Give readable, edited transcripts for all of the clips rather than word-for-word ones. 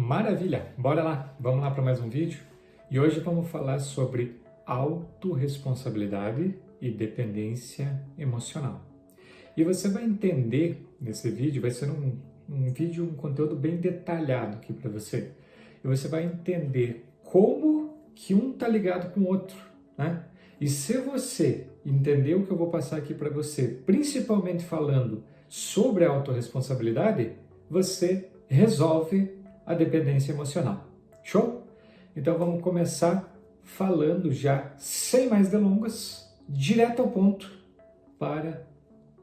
Maravilha! Bora lá! Vamos lá para mais um vídeo? E hoje vamos falar sobre autorresponsabilidade e dependência emocional. E você vai entender nesse vídeo, vai ser um conteúdo bem detalhado aqui para você. E você vai entender como que um está ligado com o outro, né? E se você entender o que eu vou passar aqui para você, principalmente falando sobre a autorresponsabilidade, você resolve a dependência emocional. Show? Então vamos começar falando já, sem mais delongas, direto ao ponto, para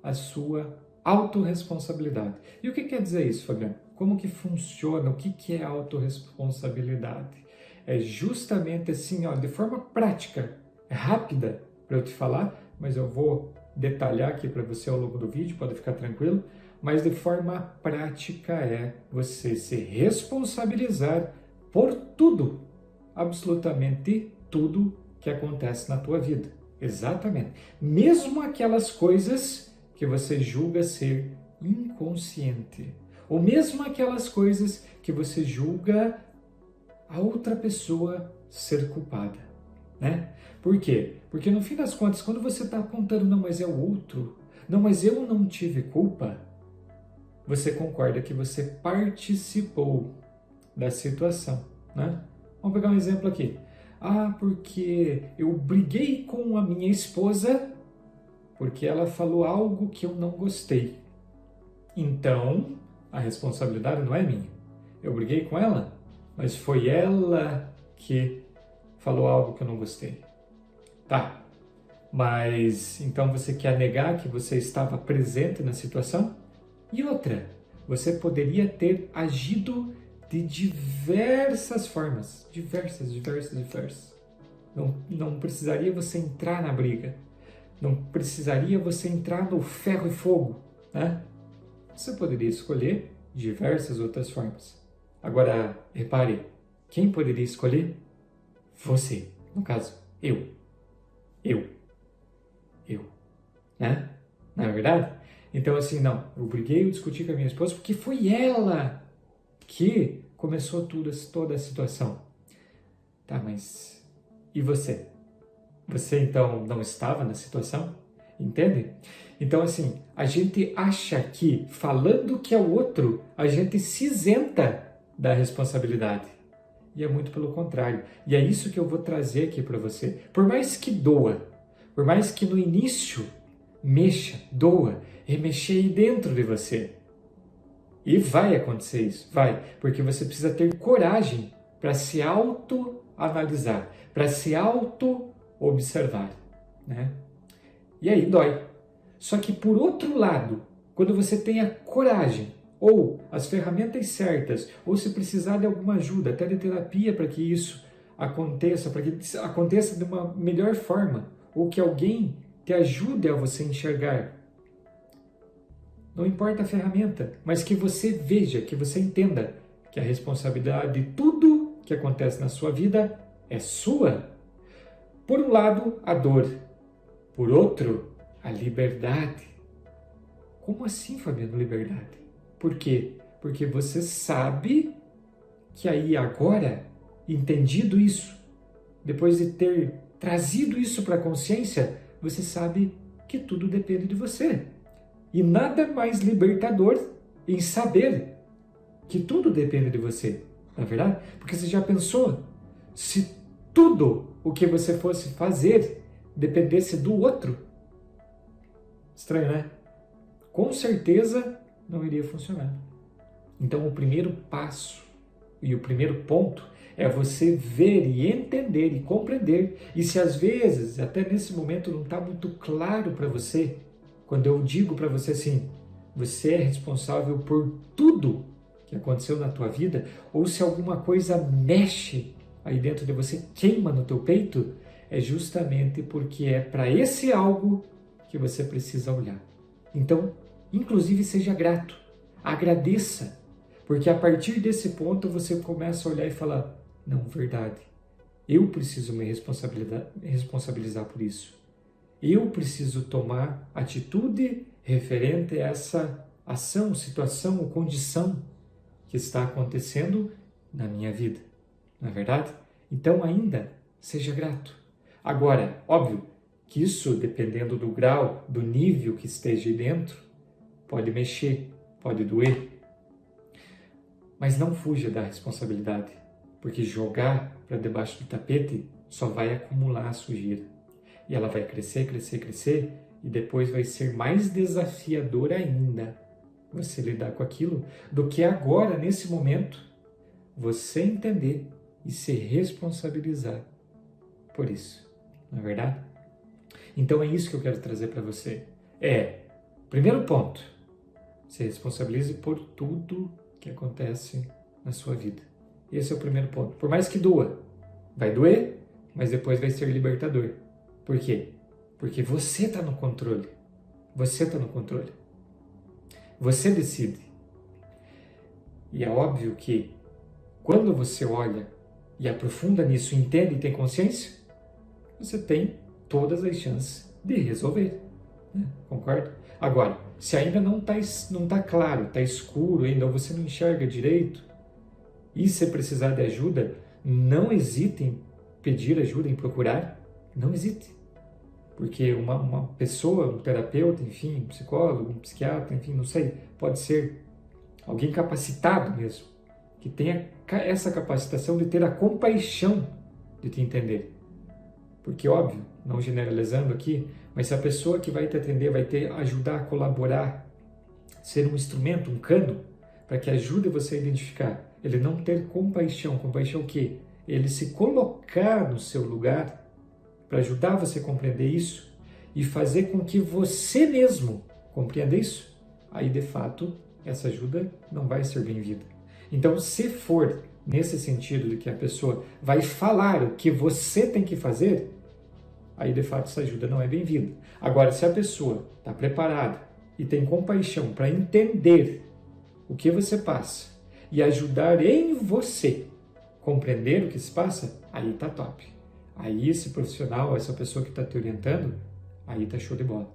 a sua autorresponsabilidade. E o que quer dizer isso, Fabiano? Como que funciona? O que é autorresponsabilidade? É justamente assim, ó, de forma prática, rápida para eu te falar, mas eu vou detalhar aqui para você ao longo do vídeo, pode ficar tranquilo, mas de forma prática é você se responsabilizar por tudo, absolutamente tudo que acontece na tua vida. Exatamente. Mesmo aquelas coisas que você julga ser inconsciente, ou mesmo aquelas coisas que você julga a outra pessoa ser culpada, né? Por quê? Porque no fim das contas, quando você está apontando, não, mas é o outro, não, mas eu não tive culpa, você concorda que você participou da situação, né? Vamos pegar um exemplo aqui. Ah, porque eu briguei com a minha esposa porque ela falou algo que eu não gostei. Então, a responsabilidade não é minha. Eu briguei com ela, mas foi ela que falou algo que eu não gostei. Tá, mas então você quer negar que você estava presente na situação? E outra, você poderia ter agido de diversas formas, diversas. Não precisaria você entrar na briga, não precisaria você entrar no ferro e fogo, né? Você poderia escolher diversas outras formas. Agora, repare, quem poderia escolher? Você, no caso, eu, né? Não é verdade? Então, assim, não, eu briguei, eu discuti com a minha esposa porque foi ela que começou toda a situação. Tá, mas e você? Você, então, não estava na situação? Entende? Então, assim, a gente acha que, falando que é o outro, a gente se isenta da responsabilidade. E é muito pelo contrário. E é isso que eu vou trazer aqui para você. Por mais que doa, por mais que no início mexa, doa, remexer aí dentro de você. E vai acontecer isso, vai, porque você precisa ter coragem para se autoanalisar, para se auto-observar, né? E aí dói. Só que por outro lado, quando você tem a coragem, ou as ferramentas certas, ou se precisar de alguma ajuda, até de terapia para que isso aconteça, para que aconteça de uma melhor forma, ou que alguém te ajude a você enxergar. Não importa a ferramenta, mas que você veja, que você entenda que a responsabilidade de tudo que acontece na sua vida é sua. Por um lado, a dor. Por outro, a liberdade. Como assim, Fabiano, liberdade? Por quê? Porque você sabe que aí agora, entendido isso, depois de ter trazido isso para a consciência, você sabe que tudo depende de você. E nada mais libertador em saber que tudo depende de você, não é verdade? Porque você já pensou, se tudo o que você fosse fazer dependesse do outro? Estranho, né? Com certeza não iria funcionar. Então o primeiro passo e o primeiro ponto é você ver e entender e compreender. E se às vezes, até nesse momento, não está muito claro para você, quando eu digo para você assim, você é responsável por tudo que aconteceu na tua vida, ou se alguma coisa mexe aí dentro de você, queima no teu peito, é justamente porque é para esse algo que você precisa olhar. Então, inclusive, seja grato, agradeça, porque a partir desse ponto você começa a olhar e falar, não, verdade, eu preciso me responsabilizar por isso. Eu preciso tomar atitude referente a essa ação, situação ou condição que está acontecendo na minha vida, não é verdade? Então ainda seja grato. Agora, óbvio que isso, dependendo do grau, do nível que esteja aí dentro, pode mexer, pode doer. Mas não fuja da responsabilidade, porque jogar para debaixo do tapete só vai acumular a sujeira. E ela vai crescer, crescer, crescer, e depois vai ser mais desafiador ainda você lidar com aquilo do que agora, nesse momento, você entender e se responsabilizar por isso. Não é verdade? Então é isso que eu quero trazer para você. Primeiro ponto, se responsabilize por tudo que acontece na sua vida. Esse é o primeiro ponto. Por mais que doa, vai doer, mas depois vai ser libertador. Por quê? Porque você está no controle. Você está no controle. Você decide. E é óbvio que quando você olha e aprofunda nisso, entende e tem consciência, você tem todas as chances de resolver. Né? Concorda? Agora, se ainda não tá claro, está escuro ainda, ou você não enxerga direito, e se precisar de ajuda, não hesite em pedir ajuda, em procurar. Não hesite. Porque uma pessoa, um terapeuta, enfim, um psicólogo, um psiquiatra, enfim, não sei, pode ser alguém capacitado mesmo, que tenha essa capacitação de ter a compaixão de te entender. Porque, óbvio, não generalizando aqui, mas se a pessoa que vai te atender vai te ajudar a colaborar, ser um instrumento, um cano, para que ajude você a identificar, ele não ter compaixão. Compaixão o quê? Ele se colocar no seu lugar para ajudar você a compreender isso e fazer com que você mesmo compreenda isso, aí de fato essa ajuda não vai ser bem-vinda. Então, se for nesse sentido de que a pessoa vai falar o que você tem que fazer, aí de fato essa ajuda não é bem-vinda. Agora, se a pessoa está preparada e tem compaixão para entender o que você passa e ajudar em você compreender o que se passa, aí tá top. Aí esse profissional, essa pessoa que está te orientando, aí tá show de bola.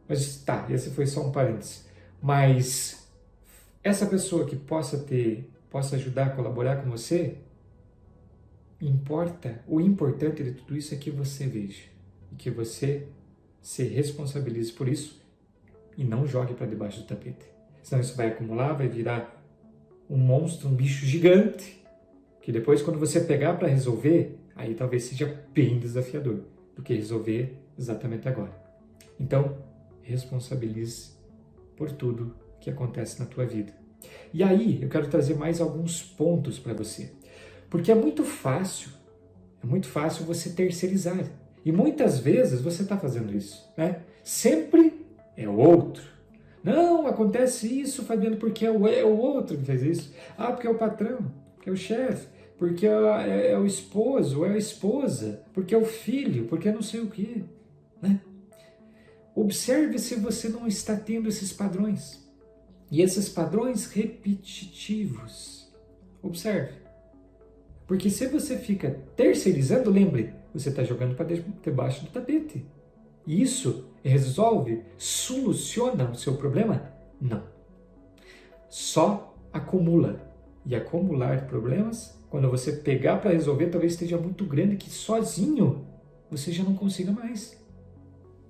Mas tá, esse foi só um parênteses. Mas essa pessoa que possa ajudar, colaborar com você, o importante de tudo isso é que você veja. E que você se responsabilize por isso e não jogue para debaixo do tapete. Senão isso vai acumular, vai virar um monstro, um bicho gigante, que depois quando você pegar para resolver, aí talvez seja bem desafiador do que resolver exatamente agora. Então, responsabilize por tudo que acontece na tua vida. E aí, eu quero trazer mais alguns pontos para você. Porque é muito fácil você terceirizar. E muitas vezes você está fazendo isso, né? Sempre é o outro. Não, acontece isso, Fabiano, porque é o outro que fez isso. Ah, porque é o patrão, porque é o chefe, porque é o esposo, ou é a esposa, porque é o filho, porque é não sei o quê, né? Observe se você não está tendo esses padrões. E esses padrões repetitivos. Observe. Porque se você fica terceirizando, lembre, você está jogando para debaixo do tapete. E isso resolve, soluciona o seu problema? Não. Só acumula. E acumular problemas, quando você pegar para resolver, talvez esteja muito grande que sozinho você já não consiga mais.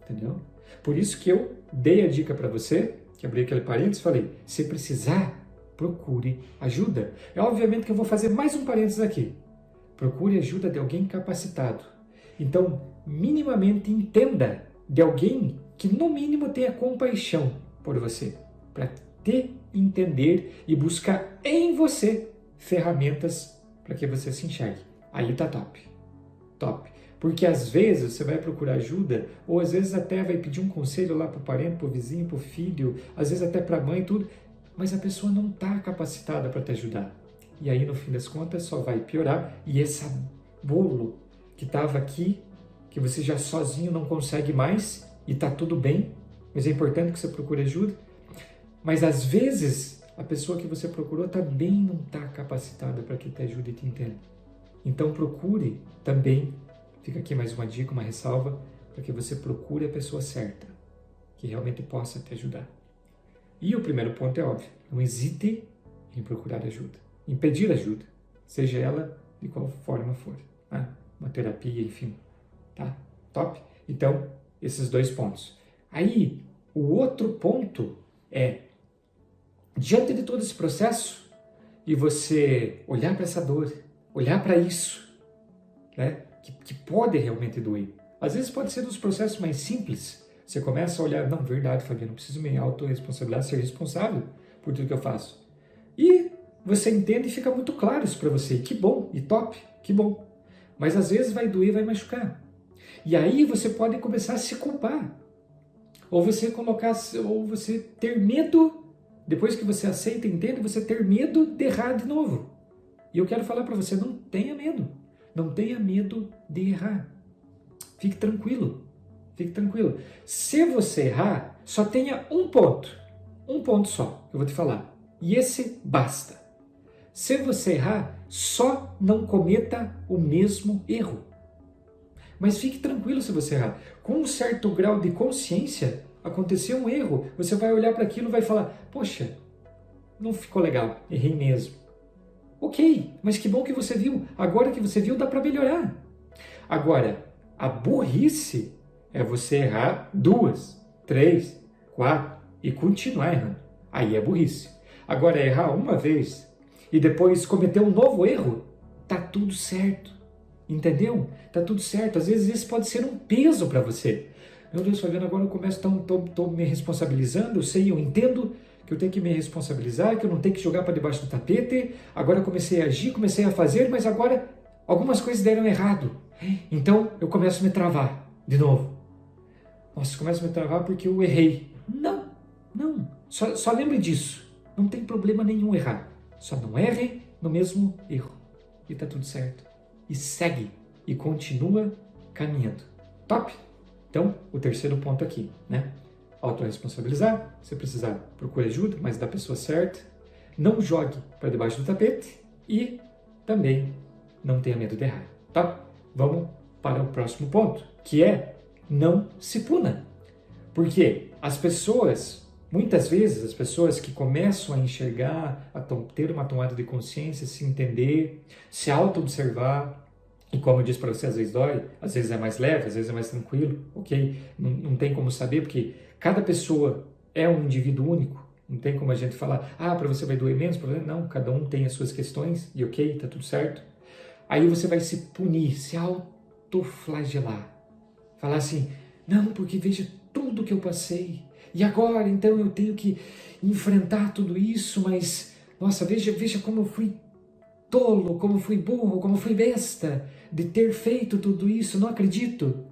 Entendeu? Por isso que eu dei a dica para você, que abri aquele parênteses, falei, se precisar, procure ajuda. É obviamente que eu vou fazer mais um parênteses aqui. Procure ajuda de alguém capacitado. Então, minimamente entenda de alguém que no mínimo tenha compaixão por você, para te entender e buscar em você ferramentas para que você se enxergue. Aí tá top. Top. Porque às vezes você vai procurar ajuda, ou às vezes até vai pedir um conselho lá para o parente, para o vizinho, para o filho, às vezes até para a mãe e tudo, mas a pessoa não está capacitada para te ajudar. E aí, no fim das contas, só vai piorar. E esse bolo que estava aqui, que você já sozinho não consegue mais, e está tudo bem, mas é importante que você procure ajuda. Mas às vezes, a pessoa que você procurou também não está capacitada para que te ajude e te entenda. Então procure também, fica aqui mais uma dica, uma ressalva, para que você procure a pessoa certa, que realmente possa te ajudar. E o primeiro ponto é óbvio, não hesite em procurar ajuda, em pedir ajuda. seja ela de qual forma for, tá? Uma terapia, enfim, tá? Top? Então, esses 2 pontos. Aí, o outro ponto é, diante de todo esse processo, e você olhar para essa dor, olhar para isso, né? Que pode realmente doer. Às vezes pode ser dos processos mais simples. Você começa a olhar, não, verdade, Fabiano, preciso me autorresponsabilizar, ser responsável por tudo que eu faço. E você entende e fica muito claro isso para você. E que bom, e top, que bom. Mas às vezes vai doer, vai machucar. E aí você pode começar a se culpar. Ou você ter medo, depois que você aceita e entende, você ter medo de errar de novo. E eu quero falar para você, não tenha medo. Não tenha medo de errar. Fique tranquilo. Fique tranquilo. Se você errar, só tenha um ponto só, que eu vou te falar. E esse basta. Se você errar, só não cometa o mesmo erro. Mas fique tranquilo se você errar. Com um certo grau de consciência, aconteceu um erro, você vai olhar para aquilo e vai falar, poxa, não ficou legal, errei mesmo. Ok, mas que bom que você viu. Agora que você viu, dá para melhorar. Agora, a burrice é você errar 2, 3, 4 e continuar errando. Aí é burrice. Agora, errar uma vez e depois cometer um novo erro, tá tudo certo. Entendeu? Tá tudo certo. Às vezes esse pode ser um peso para você. Meu Deus, Fabiano, agora eu começo, tô me responsabilizando, eu entendo que eu tenho que me responsabilizar, que eu não tenho que jogar para debaixo do tapete. Agora eu comecei a agir, comecei a fazer, mas agora algumas coisas deram errado. Então eu começo a me travar de novo. Nossa, começo a me travar porque eu errei. Não. Só lembre disso. Não tem problema nenhum errar. Só não erre no mesmo erro. E tá tudo certo. E segue. E continua caminhando. Top? Então, o terceiro ponto aqui, né? Autoresponsabilizar. Se precisar, procure ajuda, mas da pessoa certa. Não jogue para debaixo do tapete. E também não tenha medo de errar. Tá? Vamos para o próximo ponto, que é não se puna. Porque muitas vezes, as pessoas que começam a enxergar, a ter uma tomada de consciência, se entender, se auto-observar, e como eu disse para você, às vezes dói, às vezes é mais leve, às vezes é mais tranquilo, ok? Não tem como saber, porque cada pessoa é um indivíduo único. Não tem como a gente falar, para você vai doer menos, não, cada um tem as suas questões, e ok, tá tudo certo. Aí você vai se punir, se autoflagelar. Falar assim, não, porque veja tudo que eu passei. E agora, então, eu tenho que enfrentar tudo isso, mas, nossa, veja como eu fui tolo, como eu fui burro, como eu fui besta de ter feito tudo isso, não acredito.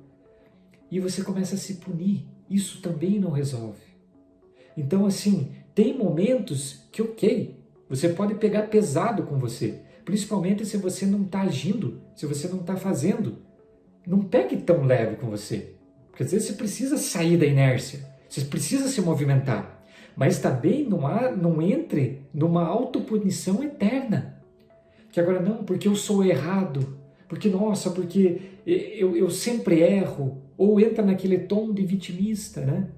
E você começa a se punir. Isso também não resolve. Então, assim, tem momentos que, ok, você pode pegar pesado com você. Principalmente se você não está agindo, se você não está fazendo. Não pegue tão leve com você. Porque às vezes você precisa sair da inércia. Você precisa se movimentar. Mas também não entre numa autopunição eterna. Que agora não, porque eu sou errado. Porque, nossa, porque eu sempre erro. Ou entra naquele tom de vitimista, né?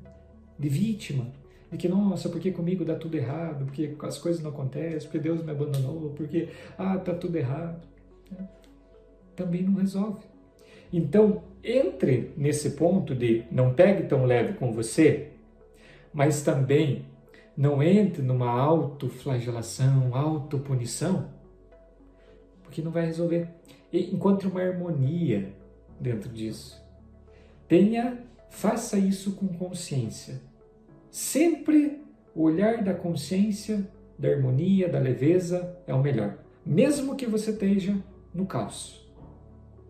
De vítima. De que, nossa, porque comigo dá tudo errado, porque as coisas não acontecem, porque Deus me abandonou, porque, tá tudo errado. Também não resolve. Então, entre nesse ponto de não pegue tão leve com você, mas também não entre numa autoflagelação, autopunição, porque não vai resolver. E encontre uma harmonia dentro disso. Faça isso com consciência. Sempre o olhar da consciência, da harmonia, da leveza é o melhor. Mesmo que você esteja no caos.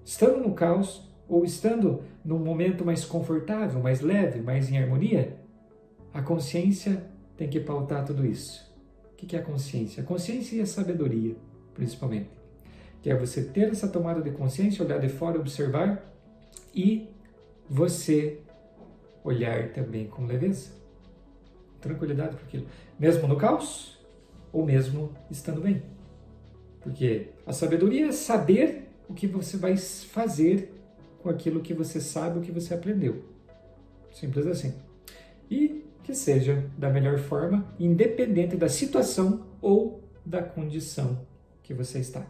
Estando no caos ou estando num momento mais confortável, mais leve, mais em harmonia, a consciência tem que pautar tudo isso. O que é a consciência? A consciência e a sabedoria, principalmente. Que é você ter essa tomada de consciência, olhar de fora, observar e você olhar também com leveza. Tranquilidade por aquilo. Mesmo no caos ou mesmo estando bem. Porque a sabedoria é saber o que você vai fazer com aquilo que você sabe, o que você aprendeu. Simples assim. E que seja da melhor forma, independente da situação ou da condição que você está.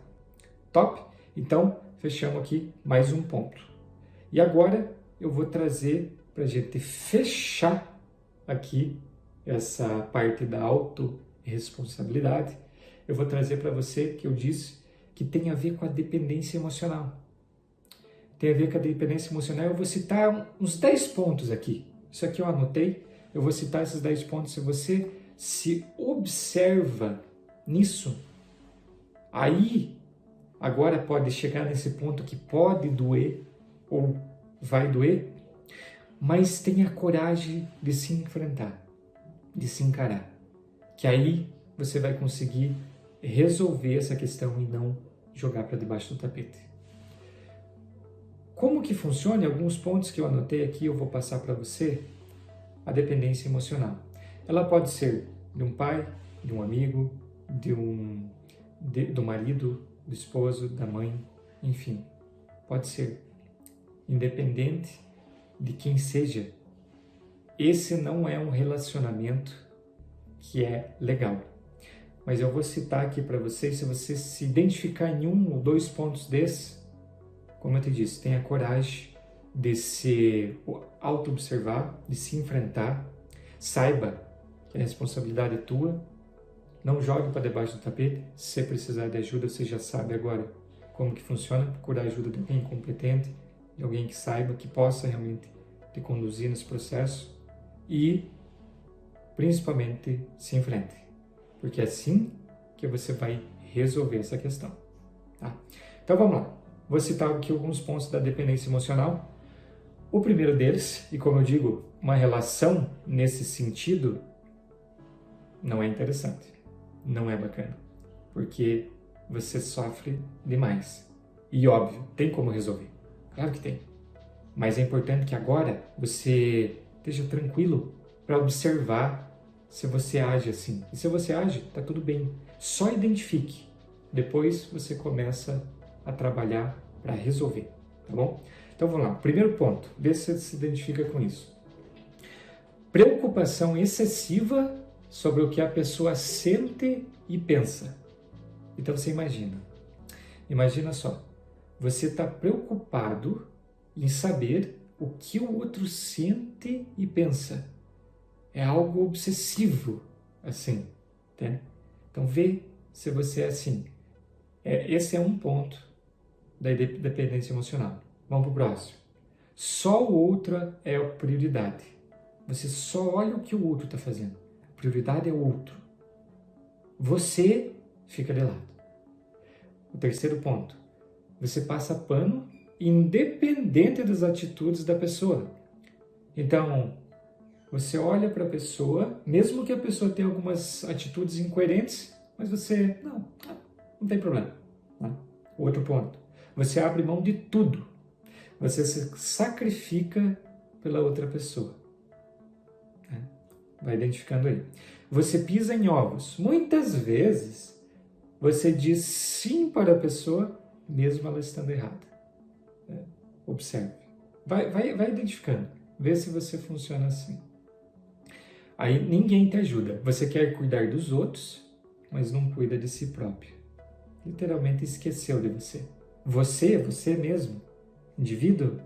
Top? Então, fechamos aqui mais um ponto. E agora eu vou trazer para a gente fechar aqui essa parte da autorresponsabilidade. Eu vou trazer para você que eu disse que tem a ver com a dependência emocional. Tem a ver com a dependência emocional. Eu vou citar uns 10 pontos aqui. Isso aqui eu anotei. Eu vou citar esses 10 pontos. Se você se observa nisso, aí agora pode chegar nesse ponto que pode doer ou vai doer, mas tenha coragem de se enfrentar, de se encarar, que aí você vai conseguir resolver essa questão e não jogar para debaixo do tapete. Como que funciona? Alguns pontos que eu anotei aqui eu vou passar para você. A dependência emocional. Ela pode ser de um pai, de um amigo, do marido, do esposo, da mãe, enfim. Pode ser. Independente de quem seja. Esse não é um relacionamento que é legal. Mas eu vou citar aqui para vocês, se você se identificar em um ou 2 pontos desses, como eu te disse, tenha coragem de se auto-observar, de se enfrentar, saiba que a responsabilidade é tua, não jogue para debaixo do tapete. Se você precisar de ajuda, você já sabe agora como que funciona, procurar ajuda de alguém competente, de alguém que saiba, que possa realmente te conduzir nesse processo e, principalmente, se enfrente, porque é assim que você vai resolver essa questão. Tá? Então vamos lá, vou citar aqui alguns pontos da dependência emocional. O primeiro deles, e como eu digo, uma relação nesse sentido não é interessante, não é bacana, porque você sofre demais. E óbvio, tem como resolver, claro que tem, mas é importante que agora você esteja tranquilo para observar se você age assim. E se você age, tá tudo bem, só identifique, depois você começa a trabalhar para resolver, tá bom? Então vamos lá, primeiro ponto, vê se você se identifica com isso. Preocupação excessiva sobre o que a pessoa sente e pensa. Então você imagina só, você está preocupado em saber o que o outro sente e pensa. É algo obsessivo, assim, tá? Então vê se você é assim. Esse é um ponto da dependência emocional. Vamos para o próximo. Só o outro é a prioridade. Você só olha o que o outro está fazendo. A prioridade é o outro. Você fica de lado. O terceiro ponto. Você passa pano independente das atitudes da pessoa. Então, você olha para a pessoa, mesmo que a pessoa tenha algumas atitudes incoerentes, mas você, não tem problema. Tá? Outro ponto. Você abre mão de tudo. Você se sacrifica pela outra pessoa. Vai identificando aí. Você pisa em ovos. Muitas vezes, você diz sim para a pessoa, mesmo ela estando errada. Observe. Vai identificando. Vê se você funciona assim. Aí ninguém te ajuda. Você quer cuidar dos outros, mas não cuida de si próprio. Literalmente esqueceu de você. Você mesmo, indivíduo,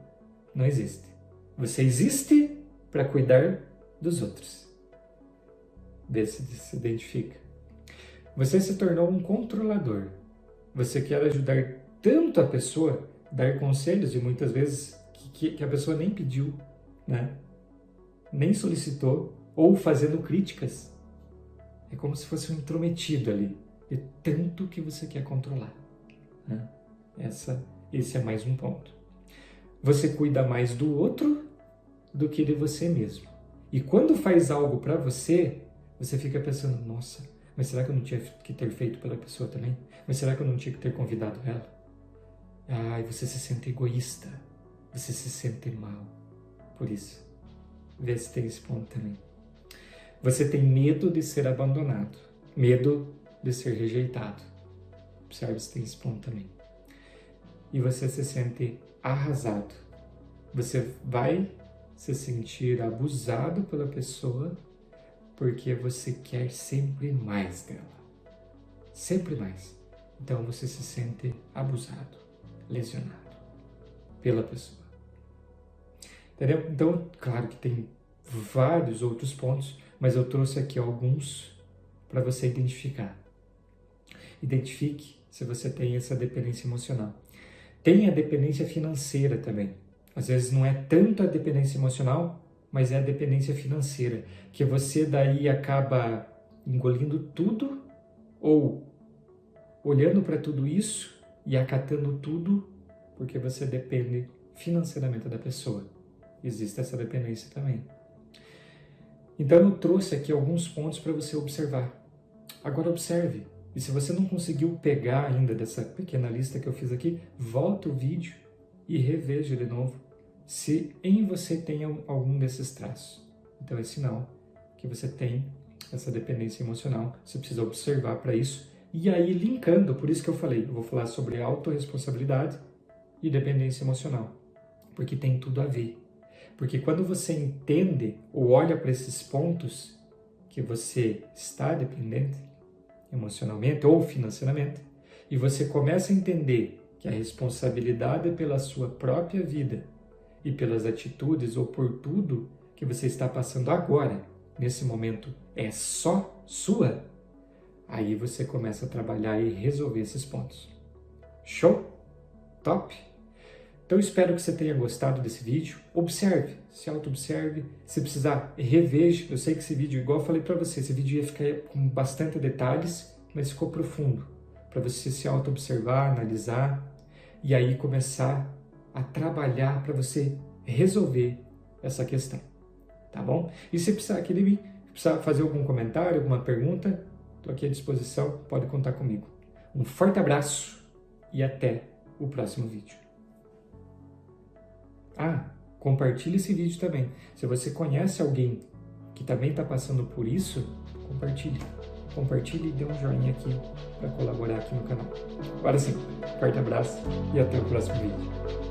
não existe. Você existe para cuidar dos outros. Vê se se identifica. Você se tornou um controlador. Você quer ajudar tanto a pessoa, dar conselhos, e muitas vezes que a pessoa nem pediu, né? Nem solicitou, ou fazendo críticas. É como se fosse um intrometido ali, de tanto que você quer controlar. Né? Esse é mais um ponto. Você cuida mais do outro do que de você mesmo. E quando faz algo para você, você fica pensando, nossa, mas será que eu não tinha que ter feito pela pessoa também? Mas será que eu não tinha que ter convidado ela? E você se sente egoísta, você se sente mal por isso. Vê se tem esse ponto também. Você tem medo de ser abandonado, medo de ser rejeitado. Observe se tem esse ponto também. E você se sente arrasado. Você vai se sentir abusado pela pessoa porque você quer sempre mais dela. Sempre mais. Então você se sente abusado, lesionado pela pessoa. Entendeu? Então, claro que tem vários outros pontos, mas eu trouxe aqui alguns para você identificar. Identifique se você tem essa dependência emocional. Tem a dependência financeira também. Às vezes não é tanto a dependência emocional, mas é a dependência financeira, que você daí acaba engolindo tudo ou olhando para tudo isso e acatando tudo porque você depende financeiramente da pessoa. Existe essa dependência também. Então eu trouxe aqui alguns pontos para você observar. Agora observe. E se você não conseguiu pegar ainda dessa pequena lista que eu fiz aqui, volta o vídeo e reveja de novo se em você tem algum desses traços. Então é sinal que você tem essa dependência emocional. Você precisa observar para isso. E aí, linkando, por isso que eu falei, eu vou falar sobre autorresponsabilidade e dependência emocional. Porque tem tudo a ver. Porque quando você entende ou olha para esses pontos que você está dependente emocionalmente ou financeiramente, e você começa a entender que a responsabilidade pela sua própria vida e pelas atitudes ou por tudo que você está passando agora, nesse momento, é só sua, aí você começa a trabalhar e resolver esses pontos. Show? Top? Então espero que você tenha gostado desse vídeo. Observe, se auto-observe. Se precisar, reveja. Eu sei que esse vídeo, igual eu falei para você, esse vídeo ia ficar com bastante detalhes, mas ficou profundo. Para você se auto-observar, analisar e aí começar a trabalhar para você resolver essa questão. Tá bom? E se precisar fazer algum comentário, alguma pergunta, estou aqui à disposição, pode contar comigo. Um forte abraço e até o próximo vídeo. Compartilhe esse vídeo também. Se você conhece alguém que também está passando por isso, compartilhe. Compartilhe e dê um joinha aqui para colaborar aqui no canal. Agora sim, forte abraço e até o próximo vídeo.